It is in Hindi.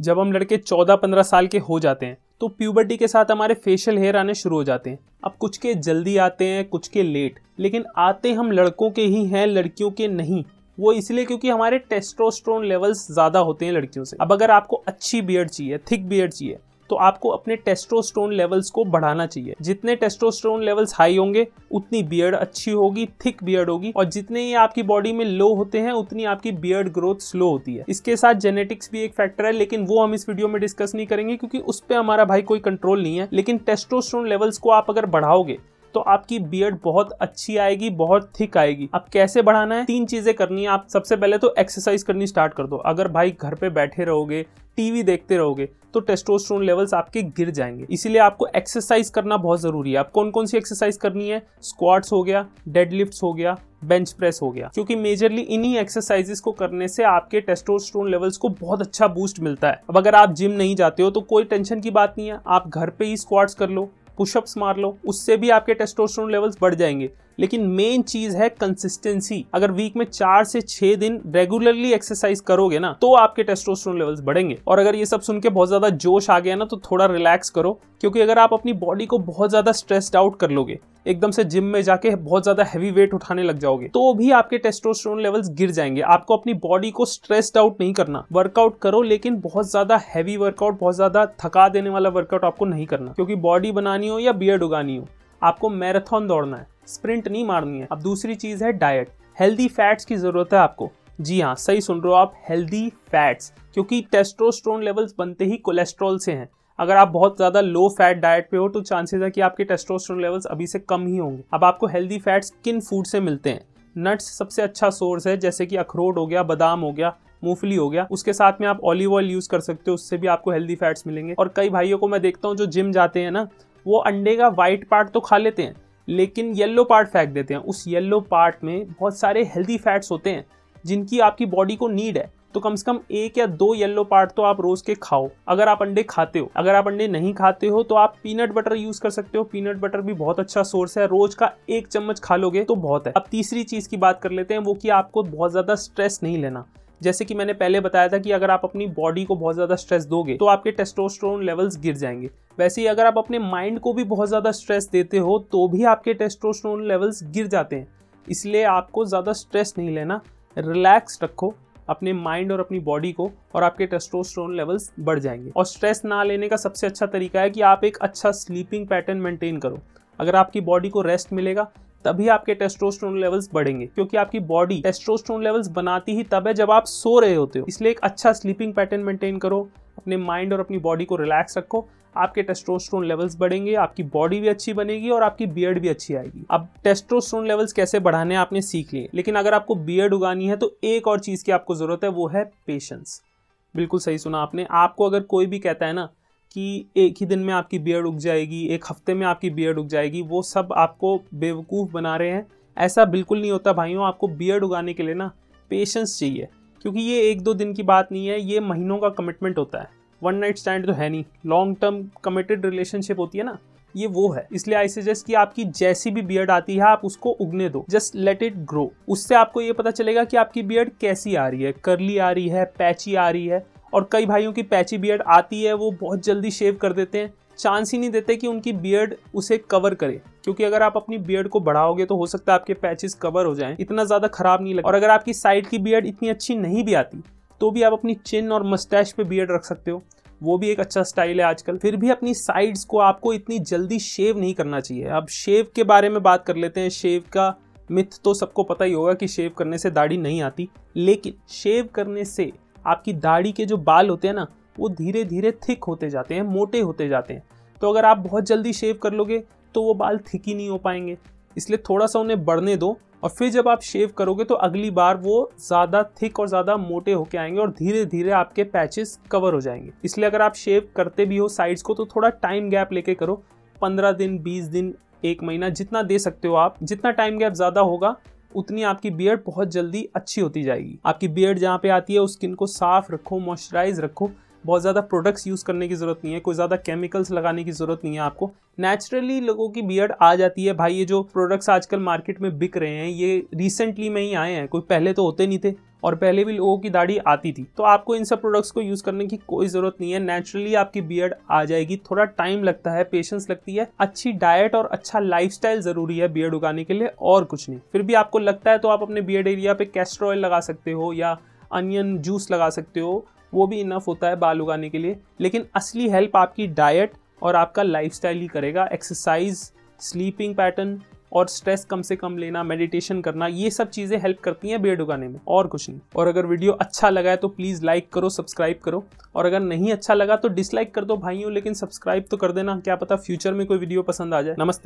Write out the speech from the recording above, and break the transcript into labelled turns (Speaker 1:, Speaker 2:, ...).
Speaker 1: जब हम लड़के 14-15 साल के हो जाते हैं तो प्यूबर्टी के साथ हमारे फेशियल हेयर आने शुरू हो जाते हैं। अब कुछ के जल्दी आते हैं, कुछ के लेट, लेकिन आते हम लड़कों के ही हैं, लड़कियों के नहीं। वो इसलिए क्योंकि हमारे टेस्टोस्टेरोन लेवल्स ज़्यादा होते हैं लड़कियों से। अब अगर आपको अच्छी बियर्ड चाहिए, थिक बियर्ड चाहिए, तो आपको अपने टेस्टोस्टेरोन लेवल्स को बढ़ाना चाहिए। जितने टेस्टोस्टेरोन लेवल्स हाई होंगे उतनी बियर्ड अच्छी होगी, थिक बियर्ड होगी, और जितने ही आपकी बॉडी में लो होते हैं उतनी आपकी बियर्ड ग्रोथ स्लो होती है। इसके साथ जेनेटिक्स भी एक फैक्टर है, लेकिन वो हम इस वीडियो में डिस्कस नहीं करेंगे क्योंकि उस पर हमारा भाई कोई कंट्रोल नहीं है। लेकिन टेस्टोस्टेरोन लेवल्स को आप अगर बढ़ाओगे तो आपकी बियर्ड बहुत अच्छी आएगी, बहुत थिक आएगी। अब कैसे बढ़ाना है? 3 चीजें करनी है। आप सबसे पहले तो एक्सरसाइज करनी स्टार्ट कर दो। अगर भाई घर पे बैठे रहोगे, टीवी देखते रहोगे, तो टेस्टोस्टेरोन लेवल्स आपके गिर जाएंगे। इसीलिए आपको एक्सरसाइज करना बहुत जरूरी है। आप कौन कौन सी एक्सरसाइज करनी है? स्क्वाट्स हो गया, डेडलिफ्ट्स हो गया, बेंच प्रेस हो गया, क्योंकि मेजरली इन्हीं एक्सरसाइजेस को करने से आपके टेस्टोस्टेरोन लेवल्स को बहुत अच्छा बूस्ट मिलता है। अब अगर आप जिम नहीं जाते हो तो कोई टेंशन की बात नहीं है, आप घर पे ही स्क्वाट्स कर लो, पुशअप्स मार लो, उससे भी आपके टेस्टोस्टेरोन लेवल्स बढ़ जाएंगे। लेकिन मेन चीज है कंसिस्टेंसी। अगर वीक में 4 से 6 दिन रेगुलरली एक्सरसाइज करोगे ना तो आपके टेस्टोस्टेरोन लेवल्स बढ़ेंगे। और अगर ये सब सुन के बहुत ज्यादा जोश आ गया ना तो थोड़ा रिलैक्स करो, क्योंकि अगर आप अपनी बॉडी को बहुत ज्यादा स्ट्रेस्ड आउट कर लोगे, एकदम से जिम में जाके बहुत ज्यादा हैवी वेट उठाने लग जाओगे, तो भी आपके टेस्टोस्टेरोन लेवल्स गिर जाएंगे। आपको अपनी बॉडी को स्ट्रेस्ड आउट नहीं करना। वर्कआउट करो, लेकिन बहुत ज्यादा हैवी वर्कआउट, बहुत ज्यादा थका देने वाला वर्कआउट आपको नहीं करना, क्योंकि बॉडी बनानी हो या बियर्ड उगानी हो, आपको मैराथन दौड़ना है, स्प्रिंट नहीं मारनी है। अब दूसरी चीज है डाइट। हेल्दी फैट्स की जरूरत है आपको। जी हाँ, सही सुन रहे हो आप, हेल्दी फैट्स, क्योंकि टेस्टोस्टेरोन लेवल्स बनते ही कोलेस्ट्रॉल से हैं। अगर आप बहुत ज्यादा लो फैट डाइट पे हो तो चांसेस है कि आपके टेस्टोस्टेरोन लेवल्स अभी से कम ही होंगे। अब आपको हेल्दी फैट्स किन फूड से मिलते हैं? नट्स सबसे अच्छा सोर्स है, जैसे कि अखरोट हो गया, बादाम हो गया, मूंगफली हो गया। उसके साथ में आप ऑलिव ऑयल यूज कर सकते हो, उससे भी आपको हेल्दी फैट्स मिलेंगे। और कई भाइयों को मैं देखता हूँ जो जिम जाते हैं ना, वो अंडे का व्हाइट पार्ट तो खा लेते हैं, लेकिन येलो पार्ट फेंक देते हैं। उस येलो पार्ट में बहुत सारे हेल्दी फैट्स होते हैं जिनकी आपकी बॉडी को नीड है। तो कम से कम 1 या 2 येलो पार्ट तो आप रोज के खाओ, अगर आप अंडे खाते हो। अगर आप अंडे नहीं खाते हो तो आप पीनट बटर यूज कर सकते हो। पीनट बटर भी बहुत अच्छा सोर्स है, रोज का 1 चम्मच खा लोगे तो बहुत है। अब तीसरी चीज की बात कर लेते हैं, वो कि आपको बहुत ज्यादा स्ट्रेस नहीं लेना। जैसे कि मैंने पहले बताया था कि अगर आप अपनी बॉडी को बहुत ज्यादा स्ट्रेस दोगे तो आपके टेस्टोस्टेरोन लेवल्स गिर जाएंगे। वैसे ही अगर आप अपने माइंड को भी बहुत ज्यादा स्ट्रेस देते हो तो भी आपके टेस्टोस्टेरोन लेवल्स गिर जाते हैं। इसलिए आपको ज्यादा स्ट्रेस नहीं लेना, रिलैक्स रखो अपने माइंड और अपनी बॉडी को, और आपके टेस्टोस्टेरोन लेवल्स बढ़ जाएंगे। और स्ट्रेस ना लेने का सबसे अच्छा तरीका है कि आप एक अच्छा स्लीपिंग पैटर्न मेंटेन करो। अगर आपकी बॉडी को रेस्ट मिलेगा तभी आपके टेस्टोस्टेरोन लेवल्स बढ़ेंगे, क्योंकि आपकी बॉडी टेस्टोस्टेरोन लेवल्स बनाती ही तब है जब आप सो रहे होते हो। इसलिए एक अच्छा स्लीपिंग पैटर्न मेंटेन करो, अपने माइंड और अपनी बॉडी को रिलैक्स रखो, आपके टेस्टोस्टेरोन लेवल्स बढ़ेंगे, आपकी बॉडी भी अच्छी बनेगी और आपकी बियर्ड भी अच्छी आएगी। अब टेस्टोस्टेरोन लेवल्स कैसे बढ़ाने आपने सीख लिए, लेकिन अगर आपको बियर्ड उगानी है तो एक और चीज की आपको जरूरत है, वो है पेशेंस। बिल्कुल सही सुना आपने। आपको अगर कोई भी कहता है ना कि एक ही दिन में आपकी बियर्ड उग जाएगी, 1 हफ्ते में आपकी बियर्ड उग जाएगी, वो सब आपको बेवकूफ़ बना रहे हैं। ऐसा बिल्कुल नहीं होता भाइयों। आपको बियर्ड उगाने के लिए ना पेशेंस चाहिए, क्योंकि ये 1-2 दिन की बात नहीं है, ये महीनों का कमिटमेंट होता है। 1 नाइट स्टैंड तो है नहीं, लॉन्ग टर्म कमिटेड रिलेशनशिप होती है ना, ये वो है। इसलिए आई सजेस्ट कि आपकी जैसी भी बियर्ड आती है आप उसको उगने दो, जस्ट लेट इट ग्रो। उससे आपको ये पता चलेगा कि आपकी बियर्ड कैसी आ रही है, कर्ली आ रही है, पैची आ रही है। और कई भाइयों की पैची बियर्ड आती है, वो बहुत जल्दी शेव कर देते हैं, चांस ही नहीं देते कि उनकी बियर्ड उसे कवर करे, क्योंकि अगर आप अपनी बियर्ड को बढ़ाओगे तो हो सकता है आपके पैचेस कवर हो जाएं, इतना ज्यादा खराब नहीं लगेगा। और अगर आपकी साइड की बियर्ड इतनी अच्छी नहीं भी आती तो भी आप अपनी चिन और मस्टैश पे बियर्ड रख सकते हो, वो भी एक अच्छा स्टाइल है आजकल। फिर भी अपनी साइड्स को आपको इतनी जल्दी शेव नहीं करना चाहिए। अब शेव के बारे में बात कर लेते हैं। शेव का मिथ तो सबको पता ही होगा कि शेव करने से दाढ़ी नहीं आती, लेकिन शेव करने से आपकी दाढ़ी के जो बाल होते हैं ना, वो धीरे धीरे थिक होते जाते हैं, मोटे होते जाते हैं। तो अगर आप बहुत जल्दी शेव कर लोगे तो वो बाल थिक ही नहीं हो पाएंगे। इसलिए थोड़ा सा उन्हें बढ़ने दो, और फिर जब आप शेव करोगे तो अगली बार वो ज़्यादा थिक और ज़्यादा मोटे होके आएंगे और धीरे धीरे आपके पैचेस कवर हो जाएंगे। इसलिए अगर आप शेव करते भी हो साइड्स को तो थोड़ा टाइम गैप लेके करो, 15 दिन, 20 दिन, 1 महीना, जितना दे सकते हो आप। जितना टाइम गैप ज़्यादा होगा उतनी आपकी बियर्ड बहुत जल्दी अच्छी होती जाएगी। आपकी बियर्ड जहाँ पे आती है उस स्किन को साफ रखो, मॉइस्चराइज रखो, बहुत ज़्यादा प्रोडक्ट्स यूज़ करने की ज़रूरत नहीं है, कोई ज़्यादा केमिकल्स लगाने की ज़रूरत नहीं है आपको। नेचुरली लोगों की बियर्ड आ जाती है भाई। ये जो प्रोडक्ट्स आजकल मार्केट में बिक रहे हैं ये रिसेंटली में ही आए हैं, कोई पहले तो होते नहीं थे, और पहले भी लोगों की दाढ़ी आती थी। तो आपको इन सब प्रोडक्ट्स को यूज़ करने की कोई ज़रूरत नहीं है, नेचुरली आपकी बियर्ड आ जाएगी। थोड़ा टाइम लगता है, पेशेंस लगती है, अच्छी डाइट और अच्छा लाइफस्टाइल ज़रूरी है बियर्ड उगाने के लिए, और कुछ नहीं। फिर भी आपको लगता है तो आप अपने बियर्ड एरिया पे कैस्टर ऑयल लगा सकते हो या अनियन जूस लगा सकते हो, वो भी इनफ होता है बाल उगाने के लिए। लेकिन असली हेल्प आपकी डाइट और आपका लाइफस्टाइल ही करेगा। एक्सरसाइज, स्लीपिंग पैटर्न और स्ट्रेस कम से कम लेना, मेडिटेशन करना, ये सब चीज़ें हेल्प करती हैं बियर्ड उगाने में, और कुछ नहीं। और अगर वीडियो अच्छा लगा है तो प्लीज़ लाइक करो, सब्सक्राइब करो, और अगर नहीं अच्छा लगा तो डिसलाइक कर दो भाइयों, लेकिन सब्सक्राइब तो कर देना, क्या पता फ्यूचर में कोई वीडियो पसंद आ जाए। नमस्ते।